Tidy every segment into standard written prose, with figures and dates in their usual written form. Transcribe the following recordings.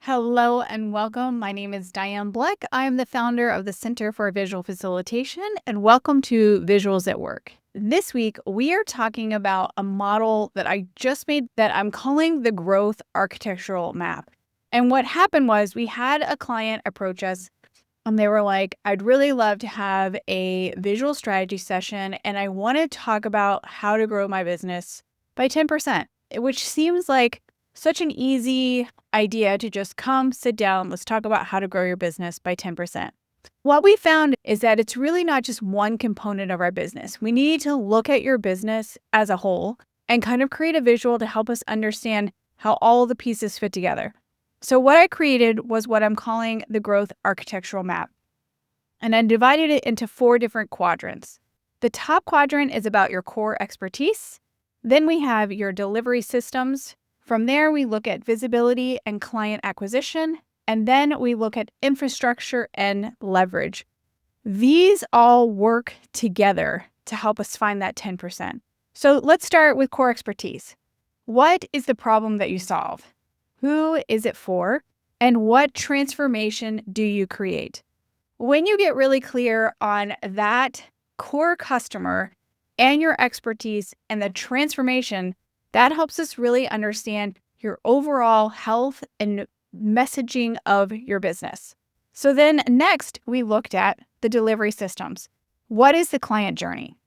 Hello and welcome. My name is Diane Bleck. I am the founder of the Center for Visual Facilitation, and welcome to Visuals at Work. This week, we are talking about a model that I just made that I'm calling the Growth Architectural Map. And what happened was we had a client approach us and they were like, I'd really love to have a visual strategy session, and I want to talk about how to grow my business by 10%, which seems like such an easy idea to just come, sit down, let's talk about how to grow your business by 10%. What we found is that it's really not just one component of our business. We need to look at your business as a whole and kind of create a visual to help us understand how all the pieces fit together. So what I created was what I'm calling the Growth Architectural Map. And I divided it into 4 different quadrants. The top quadrant is about your core expertise. Then we have your delivery systems. From there, we look at visibility and client acquisition, and then we look at infrastructure and leverage. These all work together to help us find that 10%. So let's start with core expertise. What is the problem that you solve? Who is it for? And what transformation do you create? When you get really clear on that core customer and your expertise and the transformation, that helps us really understand your overall health and messaging of your business. So then next, we looked at the delivery systems. What is the client journey?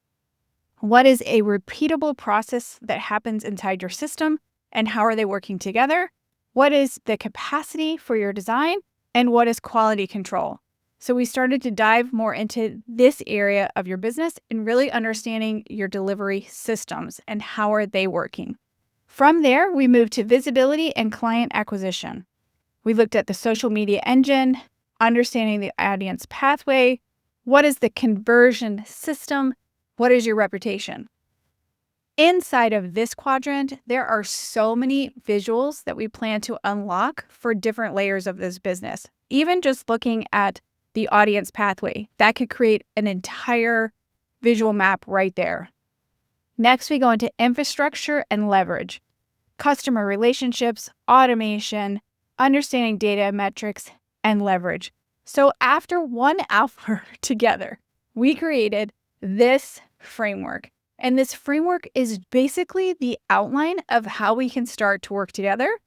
What is a repeatable process that happens inside your system, and how are they working together? What is the capacity for your design? And what is quality control? So we started to dive more into this area of your business and really understanding your delivery systems and how are they working. From there, we moved to visibility and client acquisition. We looked at the social media engine, understanding the audience pathway. What is the conversion system? What is your reputation? Inside of this quadrant, there are so many visuals that we plan to unlock for different layers of this business. Even just looking at the audience pathway, that could create an entire visual map right there. Next, we go into infrastructure and leverage, customer relationships, automation, understanding data metrics, and leverage. So after 1 hour together, we created this framework. And this framework is basically the outline of how we can start to work together.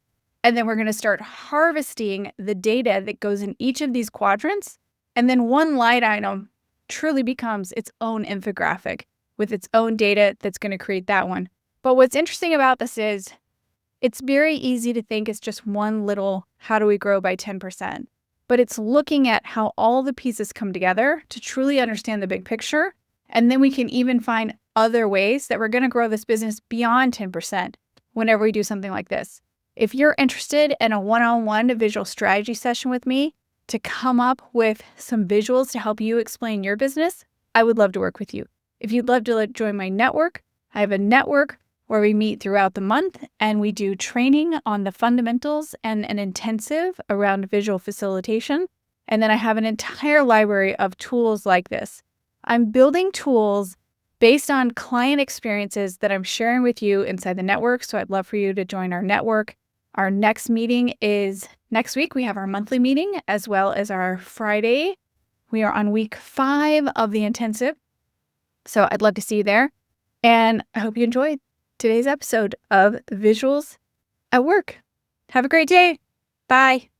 And then we're going to start harvesting the data that goes in each of these quadrants. And then one line item truly becomes its own infographic with its own data that's going to create that one. But what's interesting about this is it's very easy to think it's just one little, how do we grow by 10%? But it's looking at how all the pieces come together to truly understand the big picture. And then we can even find other ways that we're going to grow this business beyond 10% whenever we do something like this. If you're interested in a one-on-one visual strategy session with me to come up with some visuals to help you explain your business, I would love to work with you. If you'd love to join my network, I have a network where we meet throughout the month and we do training on the fundamentals and an intensive around visual facilitation. And then I have an entire library of tools like this. I'm building tools based on client experiences that I'm sharing with you inside the network. So I'd love for you to join our network. Our next meeting is next week. We have our monthly meeting as well as our Friday. We are on week 5 of the intensive. So I'd love to see you there. And I hope you enjoyed today's episode of Visuals at Work. Have a great day. Bye.